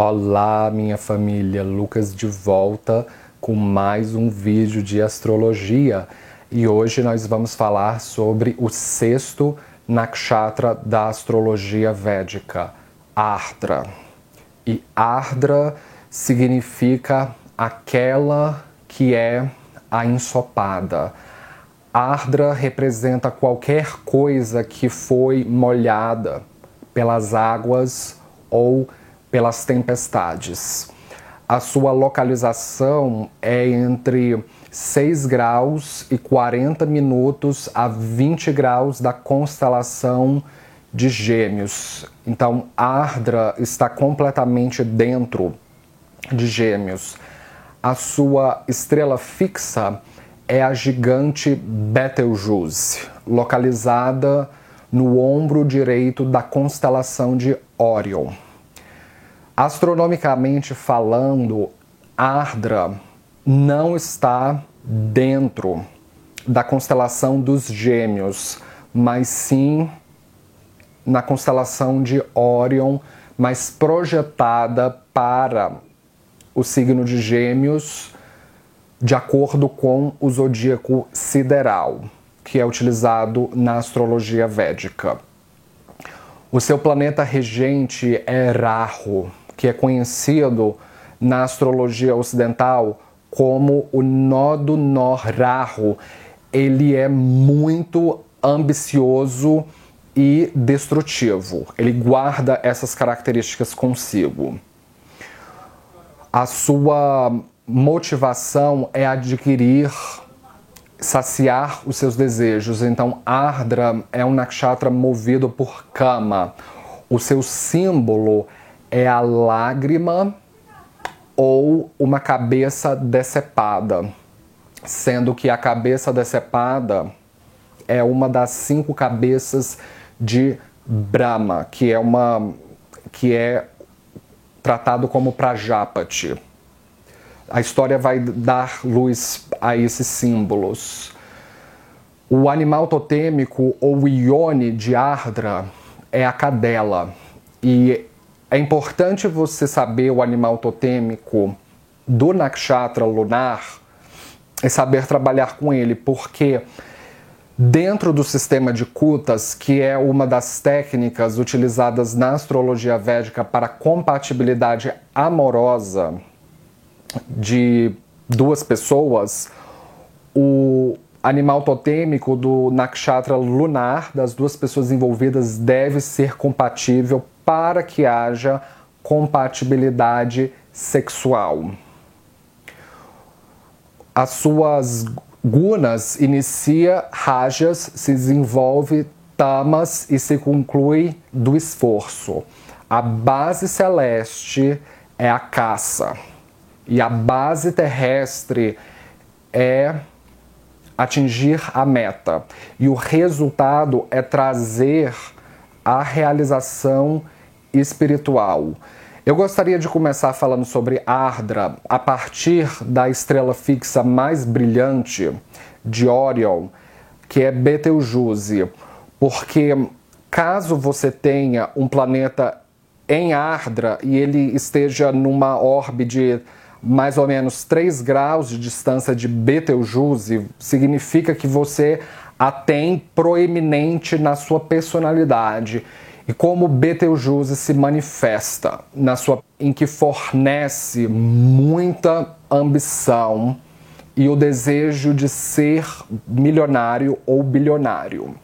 Olá, minha família, Lucas de volta com mais um vídeo de astrologia. E hoje nós vamos falar sobre o sexto nakshatra da astrologia védica, Ardra. E Ardra significa aquela que é a ensopada. Ardra representa qualquer coisa que foi molhada pelas águas ou pelas tempestades. A sua localização é entre 6 graus e 40 minutos a 20 graus da constelação de Gêmeos. Então, Ardra está completamente dentro de Gêmeos. A sua estrela fixa é a gigante Betelgeuse, localizada no ombro direito da constelação de Órion. Astronomicamente falando, Ardra não está dentro da constelação dos Gêmeos, mas sim na constelação de Órion, mas projetada para o signo de Gêmeos de acordo com o zodíaco sideral, que é utilizado na astrologia védica. O seu planeta regente é Rahu, que é conhecido na astrologia ocidental como o nó do nó Rahu. Ele é muito ambicioso e destrutivo. Ele guarda essas características consigo. A sua motivação é adquirir, saciar os seus desejos. Então, Ardra é um nakshatra movido por Kama. O seu símbolo é a lágrima ou uma cabeça decepada, sendo que a cabeça decepada é uma das 5 cabeças de Brahma, que é tratado como Prajapati. A história vai dar luz a esses símbolos. O animal totêmico ou ione de Ardra é a cadela. E é importante você saber o animal totêmico do nakshatra lunar e saber trabalhar com ele, porque dentro do sistema de kutas, que é uma das técnicas utilizadas na astrologia védica para compatibilidade amorosa de duas pessoas, o animal totêmico do nakshatra lunar das duas pessoas envolvidas deve ser compatível para que haja compatibilidade sexual. As suas gunas inicia rajas, se desenvolve tamas e se conclui do esforço. A base celeste é a caça e a base terrestre é atingir a meta. E o resultado é trazer a realização espiritual. Eu gostaria de começar falando sobre Ardra a partir da estrela fixa mais brilhante de Órion, que é Betelgeuse, porque caso você tenha um planeta em Ardra e ele esteja numa órbita de mais ou menos 3 graus de distância de Betelgeuse, significa que você a tem proeminente na sua personalidade. E como Betelgeuse se manifesta em que fornece muita ambição e o desejo de ser milionário ou bilionário,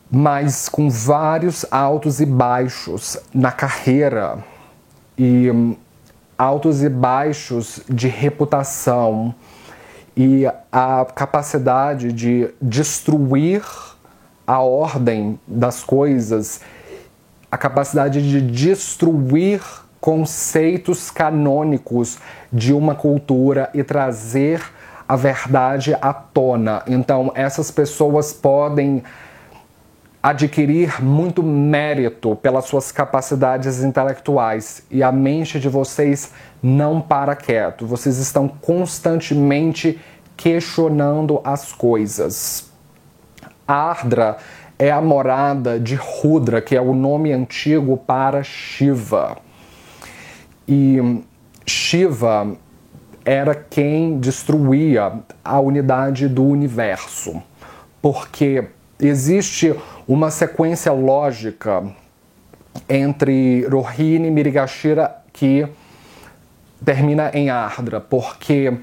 mas com vários altos e baixos na carreira e altos e baixos de reputação e a capacidade de destruir a ordem das coisas, a capacidade de destruir conceitos canônicos de uma cultura e trazer a verdade à tona. Então, essas pessoas podem adquirir muito mérito pelas suas capacidades intelectuais e a mente de vocês não para quieto. Vocês estão constantemente questionando as coisas. Ardra é a morada de Rudra, que é o nome antigo para Shiva. E Shiva era quem destruía a unidade do universo, porque existe uma sequência lógica entre Rohini e Mrigashira que termina em Ardra, porque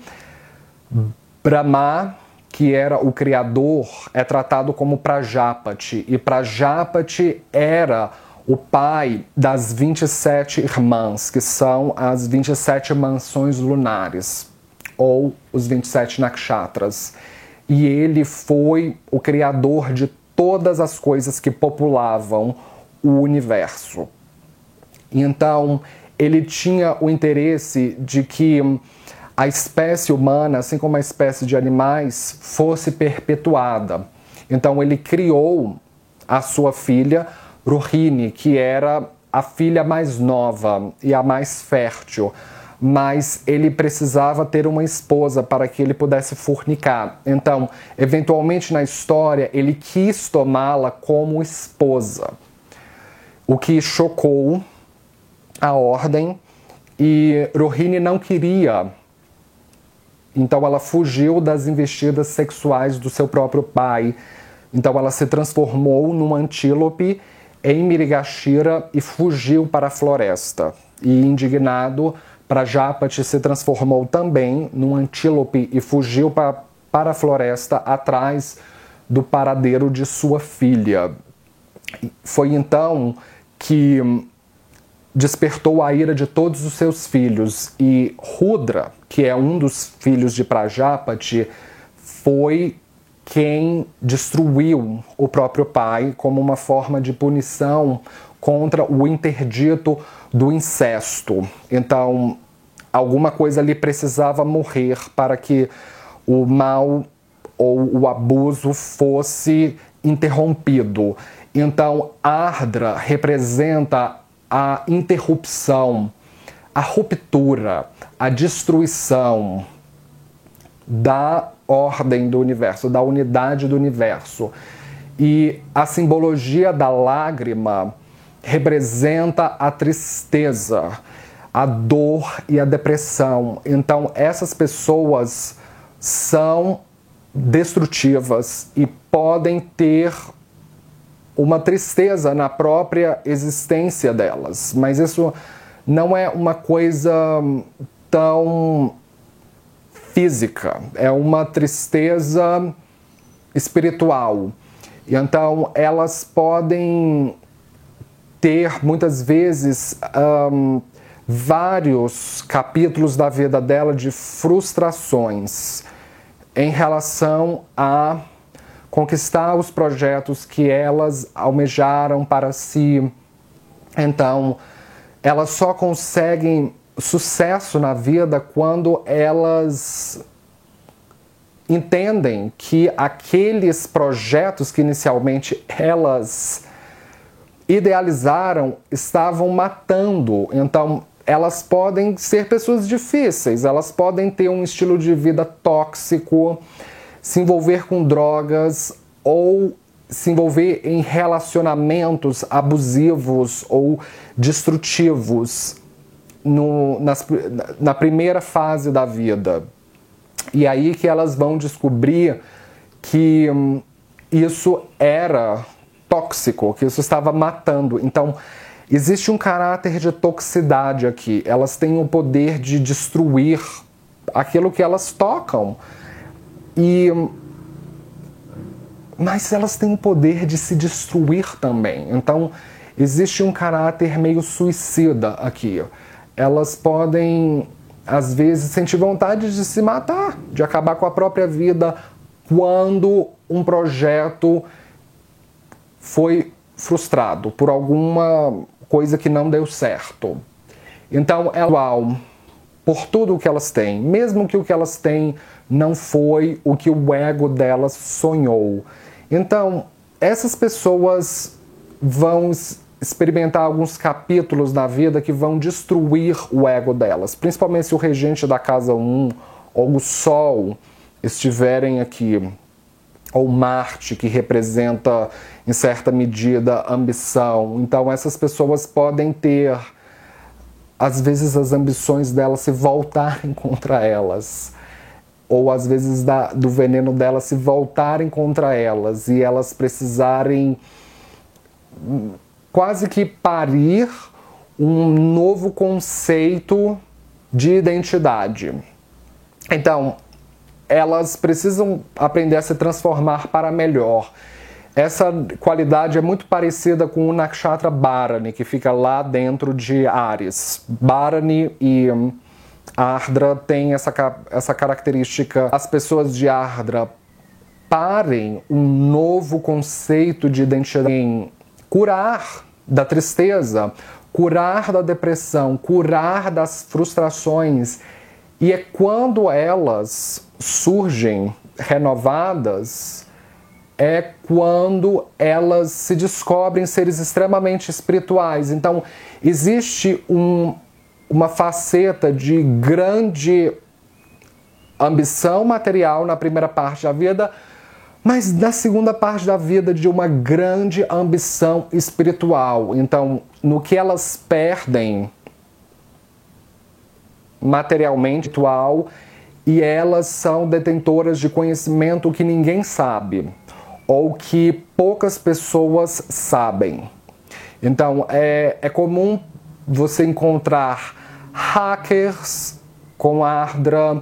Brahma, que era o criador, é tratado como Prajapati, e Prajapati era o pai das 27 irmãs, que são as 27 mansões lunares, ou os 27 nakshatras. E ele foi o criador de todas as coisas que populavam o universo. Então, ele tinha o interesse de que a espécie humana, assim como a espécie de animais, fosse perpetuada. Então, ele criou a sua filha, Rohini, que era a filha mais nova e a mais fértil, mas ele precisava ter uma esposa para que ele pudesse fornicar. Então, eventualmente na história, ele quis tomá-la como esposa, o que chocou a ordem, e Rohini não queria. Então ela fugiu das investidas sexuais do seu próprio pai. Então ela se transformou num antílope em Mrigashira e fugiu para a floresta. E indignado, Prajapati se transformou também num antílope e fugiu para a floresta atrás do paradeiro de sua filha. Foi então que despertou a ira de todos os seus filhos, e Rudra, que é um dos filhos de Prajapati, foi quem destruiu o próprio pai como uma forma de punição contra o interdito do incesto. Então, alguma coisa ali precisava morrer para que o mal ou o abuso fosse interrompido. Então, Ardra representa a interrupção, a ruptura, a destruição da ordem do universo, da unidade do universo. E a simbologia da lágrima representa a tristeza, a dor e a depressão. Então, essas pessoas são destrutivas e podem ter uma tristeza na própria existência delas, mas isso não é uma coisa tão física, é uma tristeza espiritual. E então elas podem ter muitas vezes vários capítulos da vida dela de frustrações em relação a conquistar os projetos que elas almejaram para si. Então, elas só conseguem sucesso na vida quando elas entendem que aqueles projetos que inicialmente elas idealizaram estavam matando. Então, elas podem ser pessoas difíceis, elas podem ter um estilo de vida tóxico, se envolver com drogas ou se envolver em relacionamentos abusivos ou destrutivos na primeira fase da vida. E aí que elas vão descobrir que isso era tóxico, que isso estava matando. Então, existe um caráter de toxicidade aqui. Elas têm o poder de destruir aquilo que elas tocam. Mas elas têm o poder de se destruir também. Então, existe um caráter meio suicida aqui. Elas podem, às vezes, sentir vontade de se matar, de acabar com a própria vida, quando um projeto foi frustrado por alguma coisa que não deu certo. Então, por tudo o que elas têm, mesmo que o que elas têm não foi o que o ego delas sonhou. Então, essas pessoas vão experimentar alguns capítulos na vida que vão destruir o ego delas, principalmente se o regente da casa 1 ou o Sol estiverem aqui, ou Marte, que representa, em certa medida, ambição. Então, essas pessoas podem ter às vezes as ambições delas se voltarem contra elas, ou às vezes do veneno delas se voltarem contra elas e elas precisarem quase que parir um novo conceito de identidade. Então, elas precisam aprender a se transformar para melhor. Essa qualidade é muito parecida com o Nakshatra Bharani, que fica lá dentro de Áries. Bharani e Ardra têm essa característica. As pessoas de Ardra parem um novo conceito de identidade em curar da tristeza, curar da depressão, curar das frustrações. E é quando elas surgem renovadas, é quando elas se descobrem seres extremamente espirituais. Então, existe uma faceta de grande ambição material na primeira parte da vida, mas na segunda parte da vida de uma grande ambição espiritual. Então, no que elas perdem materialmente, espiritual, e elas são detentoras de conhecimento que ninguém sabe, ou que poucas pessoas sabem. Então, é comum você encontrar hackers com Ardra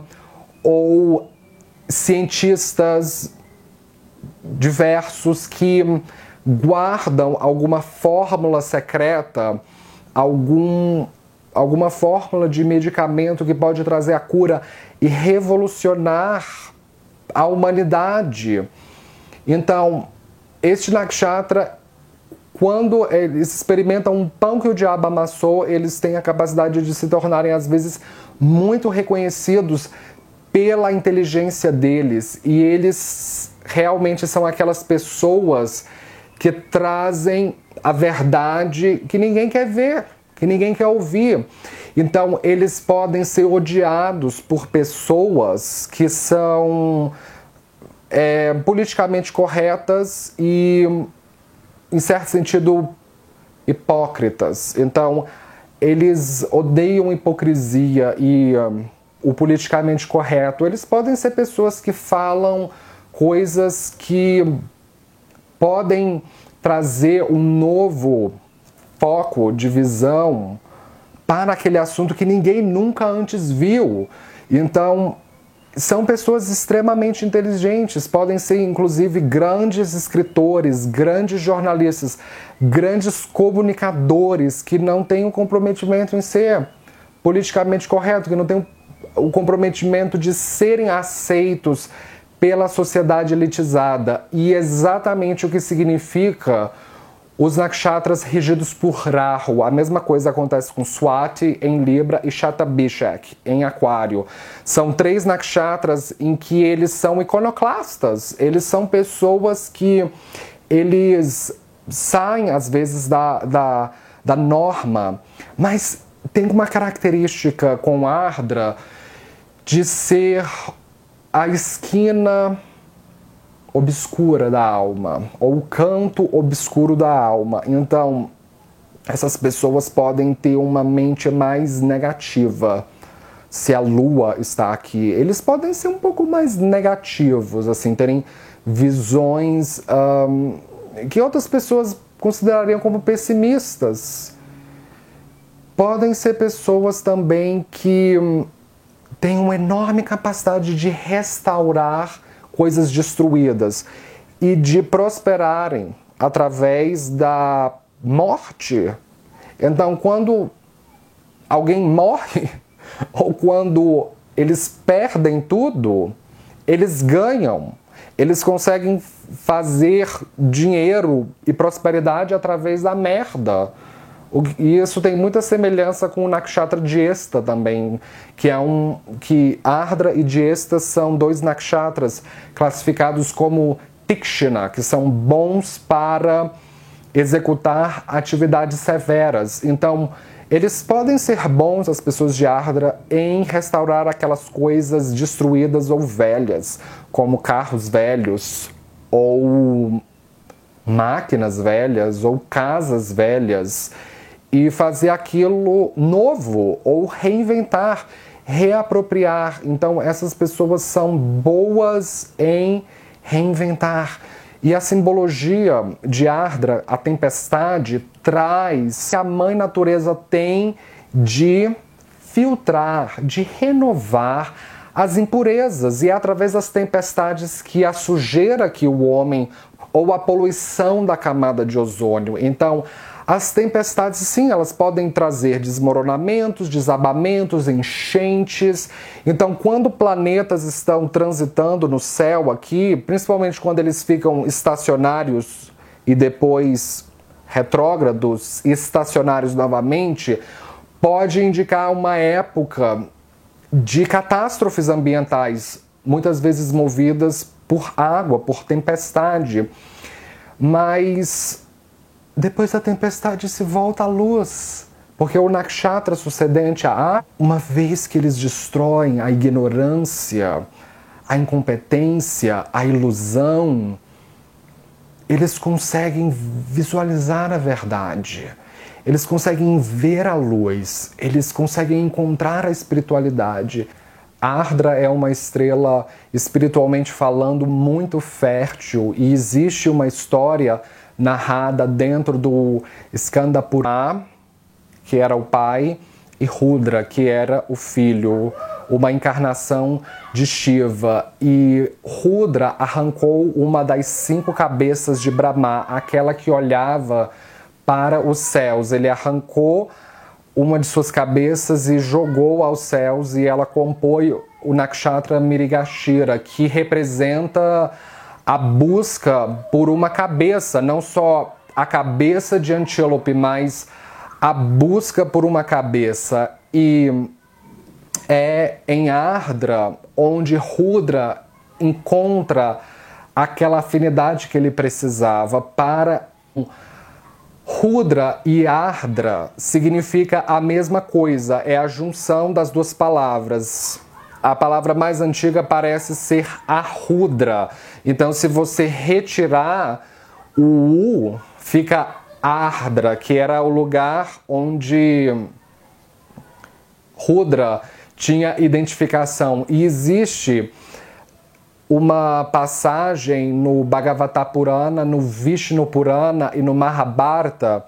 ou cientistas diversos que guardam alguma fórmula secreta, alguma fórmula de medicamento que pode trazer a cura e revolucionar a humanidade. Então, este nakshatra, quando eles experimentam um pão que o diabo amassou, eles têm a capacidade de se tornarem, às vezes, muito reconhecidos pela inteligência deles. E eles realmente são aquelas pessoas que trazem a verdade que ninguém quer ver, que ninguém quer ouvir. Então, eles podem ser odiados por pessoas que são politicamente corretas e, em certo sentido, hipócritas. Então, eles odeiam hipocrisia e o politicamente correto. Eles podem ser pessoas que falam coisas que podem trazer um novo foco de visão para aquele assunto que ninguém nunca antes viu. Então, são pessoas extremamente inteligentes, podem ser inclusive grandes escritores, grandes jornalistas, grandes comunicadores que não têm o comprometimento em ser politicamente correto, que não têm o comprometimento de serem aceitos pela sociedade elitizada. E exatamente o que significa os nakshatras regidos por Rahu. A mesma coisa acontece com Swati em Libra e Shatabhishek em Aquário. São 3 nakshatras em que eles são iconoclastas. Eles são pessoas que eles saem às vezes da norma, mas tem uma característica com Ardra de ser a esquina obscura da alma, ou o canto obscuro da alma. Então, essas pessoas podem ter uma mente mais negativa. Se a lua está aqui, eles podem ser um pouco mais negativos, assim, terem visões que outras pessoas considerariam como pessimistas. Podem ser pessoas também que têm uma enorme capacidade de restaurar coisas destruídas e de prosperarem através da morte. Então, quando alguém morre ou quando eles perdem tudo, eles ganham. Eles conseguem fazer dinheiro e prosperidade através da merda. E isso tem muita semelhança com o Nakshatra Jyesta também, que Ardra e Jyesta são 2 nakshatras classificados como Tikshna, que são bons para executar atividades severas. Então, eles podem ser bons, as pessoas de Ardra, em restaurar aquelas coisas destruídas ou velhas, como carros velhos, ou máquinas velhas, ou casas velhas. e fazer aquilo novo, ou reinventar, reapropriar. Então essas pessoas são boas em reinventar. E a simbologia de Ardra, a tempestade, traz que a mãe natureza tem de filtrar, de renovar as impurezas. E é através das tempestades que a sujeira que o homem, ou a poluição da camada de ozônio. Então, as tempestades, sim, elas podem trazer desmoronamentos, desabamentos, enchentes. Então, quando planetas estão transitando no céu aqui, principalmente quando eles ficam estacionários e depois retrógrados e estacionários novamente, pode indicar uma época de catástrofes ambientais, muitas vezes movidas por água, por tempestade. Mas depois da tempestade se volta à luz, porque o nakshatra sucedente a ar, uma vez que eles destroem a ignorância, a incompetência, a ilusão, eles conseguem visualizar a verdade, eles conseguem ver a luz, eles conseguem encontrar a espiritualidade. A Ardra é uma estrela, espiritualmente falando, muito fértil, e existe uma história narrada dentro do Skanda Purana, que era o pai, e Rudra, que era o filho, uma encarnação de Shiva. E Rudra arrancou uma das 5 cabeças de Brahma, aquela que olhava para os céus. Ele arrancou uma de suas cabeças e jogou aos céus, e ela compõe o Nakshatra Mrigashira, que representa a busca por uma cabeça, não só a cabeça de Antílope, mas a busca por uma cabeça. E é em Ardra onde Rudra encontra aquela afinidade que ele precisava para... Rudra e Ardra significa a mesma coisa, é a junção das duas palavras. A palavra mais antiga parece ser Arudra. Então, se você retirar o U, fica Ardra, que era o lugar onde Rudra tinha identificação. E existe uma passagem no Bhagavata Purana, no Vishnu Purana e no Mahabharata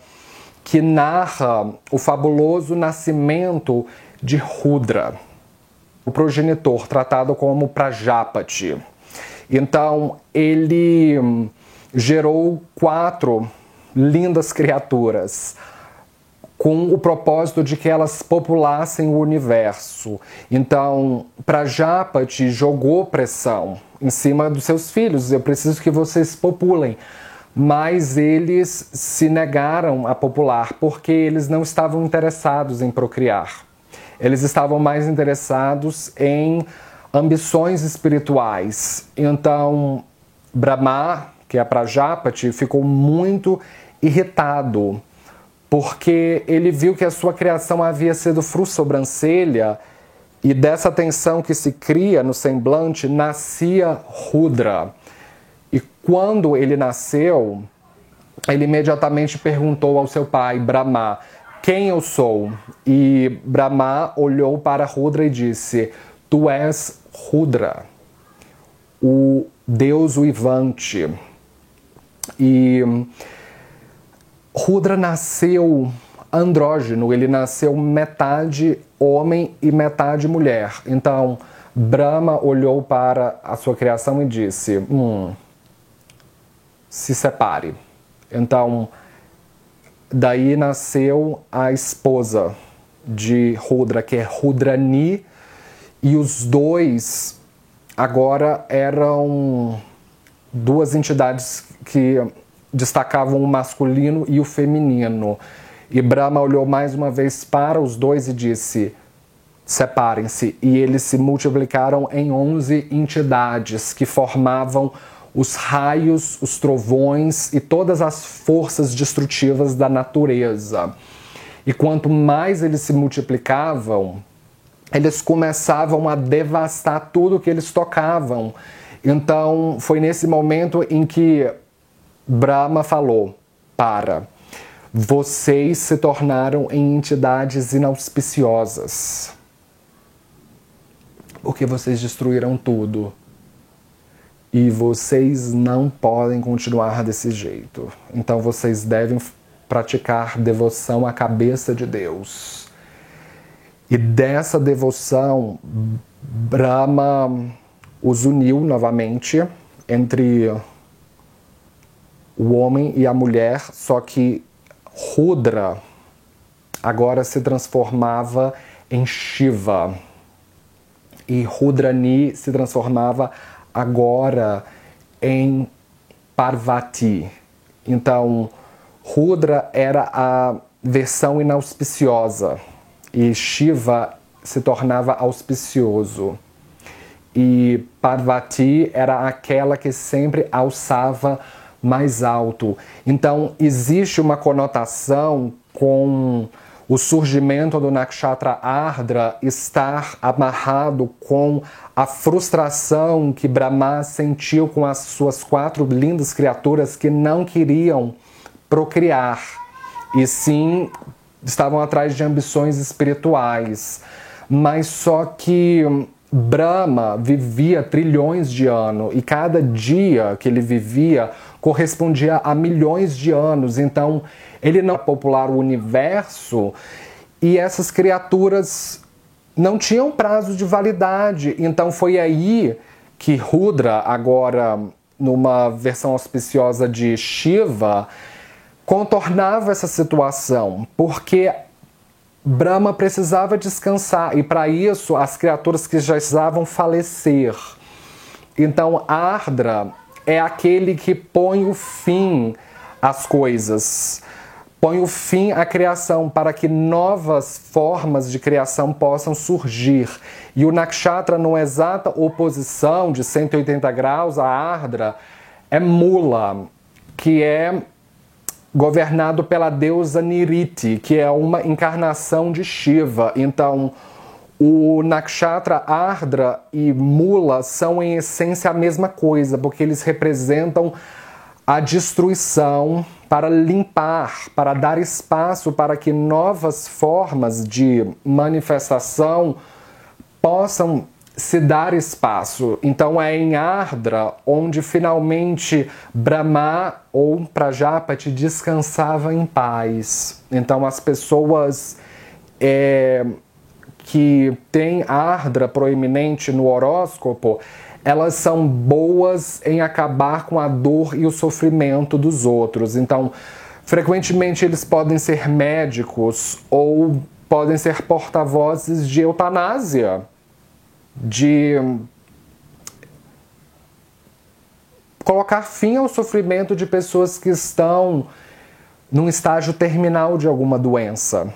que narra o fabuloso nascimento de Rudra, o progenitor, tratado como Prajapati. Então, ele gerou 4 lindas criaturas, com o propósito de que elas populassem o universo. Então, Prajapati jogou pressão em cima dos seus filhos: eu preciso que vocês populem. Mas eles se negaram a popular, porque eles não estavam interessados em procriar. Eles estavam mais interessados em ambições espirituais. Então, Brahma, que é Prajapati, ficou muito irritado, porque ele viu que a sua criação havia sido sobrancelha, e dessa tensão que se cria no semblante nascia Rudra. E quando ele nasceu, ele imediatamente perguntou ao seu pai, Brahma, quem eu sou? E Brahma olhou para Rudra e disse, tu és Rudra, o Deus uivante. E Rudra nasceu andrógeno, ele nasceu metade homem e metade mulher. Então, Brahma olhou para a sua criação e disse, se separe. Então, daí nasceu a esposa de Rudra, que é Rudrani, e os dois agora eram 2 entidades que destacavam o masculino e o feminino. E Brahma olhou mais uma vez para os dois e disse, separem-se. E eles se multiplicaram em 11 entidades que formavam os raios, os trovões e todas as forças destrutivas da natureza. E quanto mais eles se multiplicavam, eles começavam a devastar tudo que eles tocavam. Então, foi nesse momento em que Brahma falou, para. vocês se tornaram em entidades inauspiciosas. Porque vocês destruíram tudo. E vocês não podem continuar desse jeito. Então vocês devem praticar devoção à cabeça de Deus. E dessa devoção, Brahma os uniu novamente entre o homem e a mulher, só que Rudra agora se transformava em Shiva. E Rudrani se transformava agora em Parvati. Então, Rudra era a versão inauspiciosa e Shiva se tornava auspicioso. E Parvati era aquela que sempre alçava mais alto. Então, existe uma conotação com o surgimento do Nakshatra Ardra estar amarrado com a frustração que Brahma sentiu com as suas 4 lindas criaturas que não queriam procriar, e sim estavam atrás de ambições espirituais. Mas só que Brahma vivia trilhões de anos e cada dia que ele vivia correspondia a milhões de anos. Então, ele não popular o universo e essas criaturas não tinham prazo de validade. Então, foi aí que Rudra, agora numa versão auspiciosa de Shiva, contornava essa situação, porque Brahma precisava descansar e para isso as criaturas que já precisavam falecer. Então Ardra é aquele que põe o fim às coisas, põe o fim à criação para que novas formas de criação possam surgir. E o Nakshatra, numa exata oposição de 180 graus a Ardra, é Mula, que é governado pela deusa Niriti, que é uma encarnação de Shiva. Então, o Nakshatra Ardra e Mula são em essência a mesma coisa, porque eles representam a destruição para limpar, para dar espaço para que novas formas de manifestação possam se dar espaço. Então é em Ardra onde finalmente Brahma ou Prajapati descansava em paz. Então as pessoas que têm Ardra proeminente no horóscopo, elas são boas em acabar com a dor e o sofrimento dos outros. Então, frequentemente eles podem ser médicos ou podem ser porta-vozes de eutanásia, de colocar fim ao sofrimento de pessoas que estão num estágio terminal de alguma doença.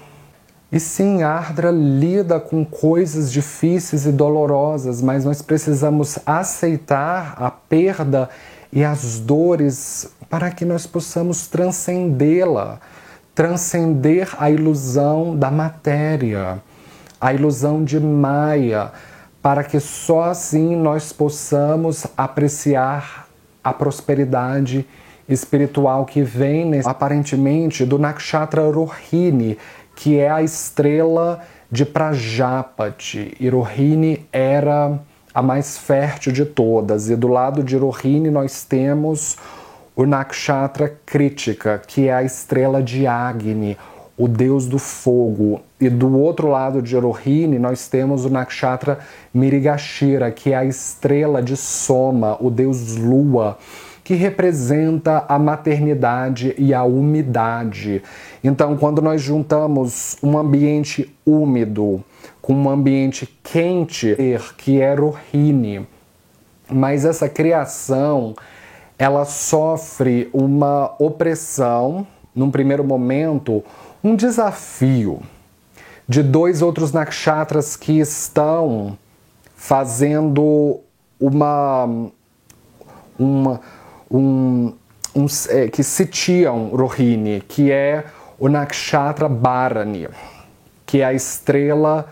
E sim, Ardra lida com coisas difíceis e dolorosas, mas nós precisamos aceitar a perda e as dores para que nós possamos transcendê-la, transcender a ilusão da matéria, a ilusão de Maya, para que só assim nós possamos apreciar a prosperidade espiritual que vem, aparentemente, do Nakshatra Rohini, que é a estrela de Prajapati. E Rohini era a mais fértil de todas. E do lado de Rohini nós temos o Nakshatra Kritika, que é a estrela de Agni, o deus do fogo. E do outro lado de Rohini nós temos o Nakshatra Mirigashira, que é a estrela de Soma, o deus Lua, que representa a maternidade e a umidade. Então, quando nós juntamos um ambiente úmido com um ambiente quente, que é Rohini, mas essa criação, ela sofre uma opressão, num primeiro momento, um desafio de 2 outros nakshatras que estão fazendo que sitiam Rohini, que é o Nakshatra Bharani, que é a estrela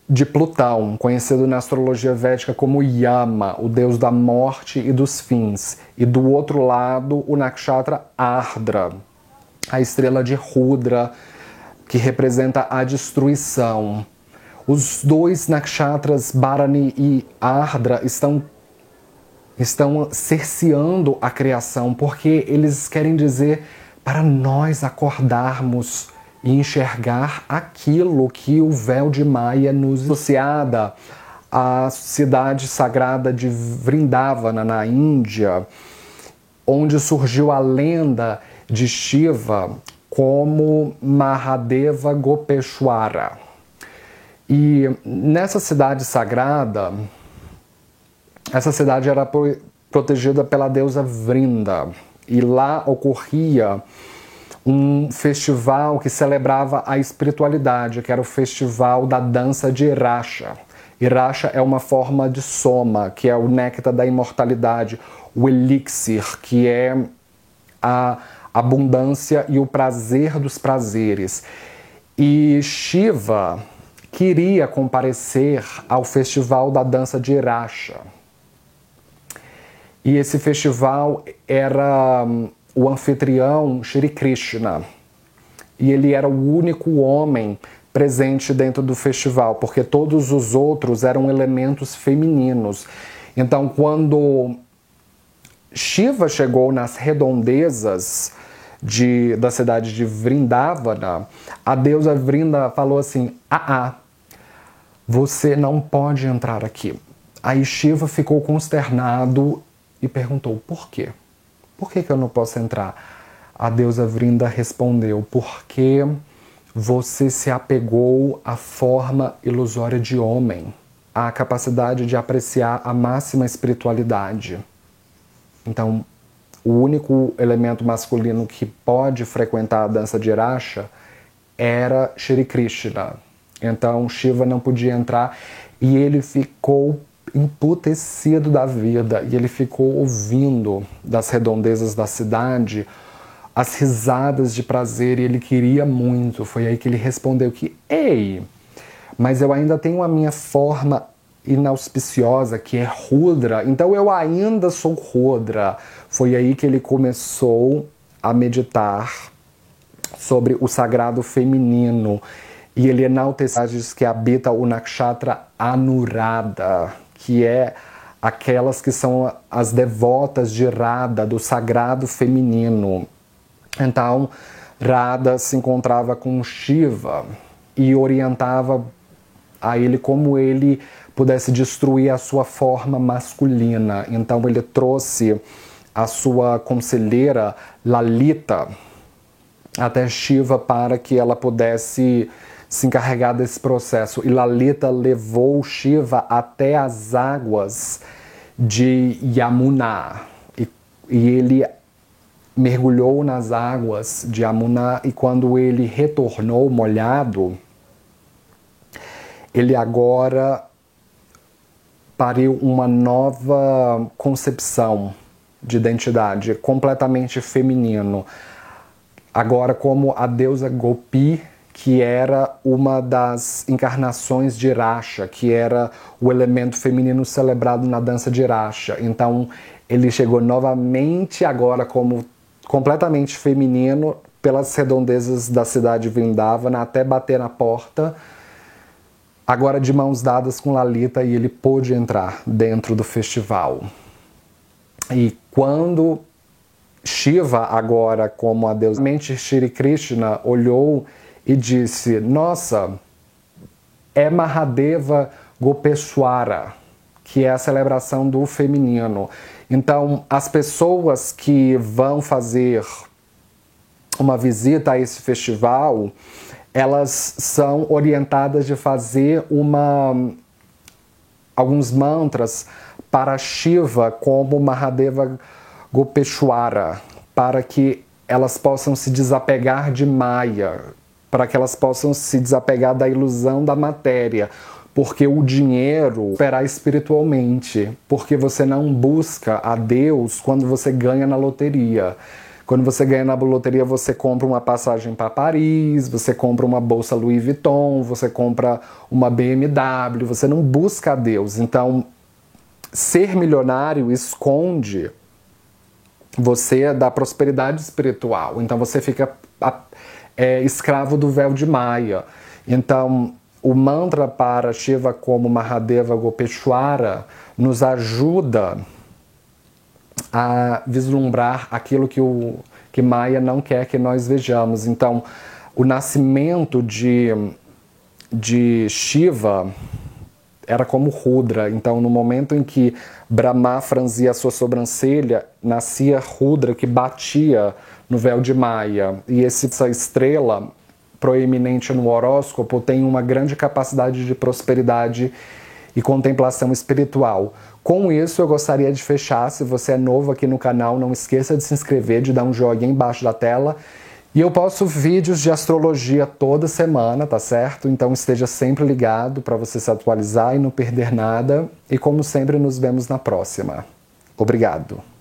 de Plutão, conhecido na astrologia védica como Yama, o deus da morte e dos fins. E do outro lado, o Nakshatra Ardra, a estrela de Rudra, que representa a destruição. Os dois nakshatras, Bharani e Ardra, estão cerceando a criação, porque eles querem dizer para nós acordarmos e enxergar aquilo que o véu de Maya nos associada à cidade sagrada de Vrindavana, na Índia, onde surgiu a lenda de Shiva como Mahadeva Gopeshwara. E nessa cidade sagrada, essa cidade era protegida pela deusa Vrinda, e lá ocorria um festival que celebrava a espiritualidade, que era o festival da dança de Irasha. Irasha é uma forma de soma, que é o néctar da imortalidade, o elixir, que é a abundância e o prazer dos prazeres. E Shiva queria comparecer ao festival da dança de Irasha. E esse festival era o anfitrião Shri Krishna. E ele era o único homem presente dentro do festival, porque todos os outros eram elementos femininos. Então, quando Shiva chegou nas redondezas da cidade de Vrindavana, a deusa Vrinda falou assim: você não pode entrar aqui. Aí Shiva ficou consternado e perguntou: por quê? Por que eu não posso entrar? A deusa Vrinda respondeu: porque você se apegou à forma ilusória de homem, à capacidade de apreciar a máxima espiritualidade. Então, o único elemento masculino que pode frequentar a dança de Irasha era Shri Krishna. Então, Shiva não podia entrar e ele ficou emputecido da vida, e ele ficou ouvindo das redondezas da cidade as risadas de prazer, e ele queria muito. Foi aí que ele respondeu que: ei, mas eu ainda tenho a minha forma inauspiciosa, que é Rudra, então eu ainda sou Rudra. Foi aí que ele começou a meditar sobre o sagrado feminino, e ele enalteceu que habita o nakshatra Anuradha, que é aquelas que são as devotas de Radha, do sagrado feminino. Então, Radha se encontrava com Shiva e orientava a ele como ele pudesse destruir a sua forma masculina. Então, ele trouxe a sua conselheira Lalita até Shiva para que ela pudesse se encarregar desse processo. E Lalita levou Shiva até as águas de Yamuna. E ele mergulhou nas águas de Yamuna, e quando ele retornou molhado, ele agora pariu uma nova concepção de identidade, completamente feminino. Agora como a deusa Gopi, que era uma das encarnações de Irasha, que era o elemento feminino celebrado na dança de Irasha. Então, ele chegou novamente agora como completamente feminino pelas redondezas da cidade de Vrindavana até bater na porta, agora de mãos dadas com Lalita, e ele pôde entrar dentro do festival. E quando Shiva, agora como a deusa, Shri Krishna olhou e disse: nossa, é Mahadeva Gopeshwara, que é a celebração do feminino. Então, as pessoas que vão fazer uma visita a esse festival, elas são orientadas de fazer alguns mantras para Shiva como Mahadeva Gopeshwara, para que elas possam se desapegar de Maya, para que elas possam se desapegar da ilusão da matéria, porque o dinheiro opera espiritualmente, porque você não busca a Deus quando você ganha na loteria. Quando você ganha na loteria, você compra uma passagem para Paris, você compra uma bolsa Louis Vuitton, você compra uma BMW, você não busca a Deus. Então, ser milionário esconde você da prosperidade espiritual. Então você fica escravo do véu de Maia. Então, o mantra para Shiva como Mahadeva Gopeshwara nos ajuda a vislumbrar aquilo que Maia não quer que nós vejamos. Então, o nascimento de Shiva era como Rudra. Então, no momento em que Brahma franzia a sua sobrancelha, nascia Rudra, que batia no véu de Maia. E essa estrela proeminente no horóscopo tem uma grande capacidade de prosperidade e contemplação espiritual. Com isso, eu gostaria de fechar. Se você é novo aqui no canal, não esqueça de se inscrever, de dar um joinha embaixo da tela. E eu posto vídeos de astrologia toda semana, tá certo? Então esteja sempre ligado para você se atualizar e não perder nada. E como sempre, nos vemos na próxima. Obrigado!